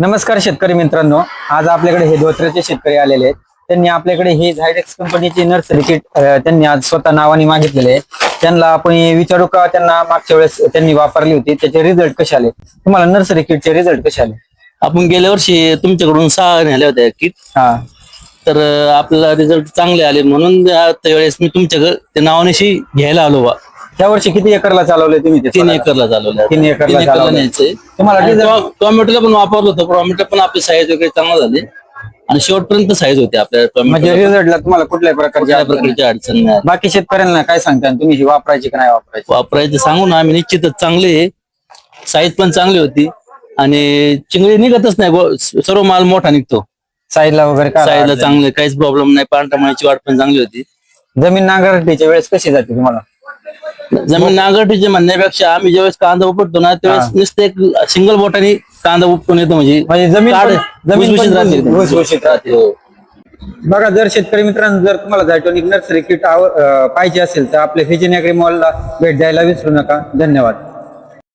नमस्कार शेतकरी मित्रांनो, आज आपल्याकडे हे धोत्र्याचे शेतकरी आलेले आहेत. त्यांनी आपल्याकडे हे झायडेक्स कंपनीची नर्सरी किट त्यांनी आज स्वतः नावाने मागितलेले आहे. त्यांना आपण विचारू का त्यांना मागच्या वेळेस त्यांनी वापरली होती त्याचे रिझल्ट कसे आले, तुम्हाला नर्सरी किटचे रिझल्ट कसे आले? आपण गेल्या वर्षी तुमच्याकडून 6 नेल्या होत्या किट. हा, तर आपल्याला रिझल्ट चांगले आले म्हणून त्यावेळेस मी तुमच्याकडे ते नावानिशी घ्यायला आलो बा. त्या वर्षी किती एकरला चालवले तुम्ही? 3 एकरला चालवलं. 3 एकरला चालवले. न्यायचंय. तुम्हाला result- टोमॅटोला पण वापरलं होतं. टोमॅटो पण आपली साईज वगैरे चांगला झाली आणि शेवटपर्यंत साईज होती आपल्या म्हणजे टोमॅटो. रिझल्टला तुम्हाला कुठल्याही प्रकारची अडचण नाही? प्रकारची अडचण नाही. बाकी शेतकऱ्यांना काय सांगता तुम्ही, ही वापरायची का नाही वापरायची? वापरायचं सांगू ना आम्ही, निश्चितच चांगले, साईज पण चांगली होती आणि चिंगळी निघतच नाही. सर्व माल मोठा निघतो. साईडला वगैरे काय साईजला अडचण? चांगले, काहीच प्रॉब्लेम नाही. पांढऱ्या वाढ पण चांगली होती. जमीन नांगरटीच्या वेळेस कशी जाते तुम्हाला? जमीन नांगरटीचे म्हणण्यापेक्षा आम्ही ज्यावेळेस कांदा उपटतो ना त्यावेळेस नुसतं एक सिंगल बोटाने कांदा उपटून येतो. म्हणजे जमीन काढ- भुसभुशीत राहते. भुसभुशीत राहते. हो. बघा, जर शेतकरी मित्रांनो, जर तुम्हाला झायटोनिक नर्सरी किट पाहिजे असेल तर आपल्या व्हिजन ॲग्री मॉलला भेट द्यायला विसरू नका. धन्यवाद.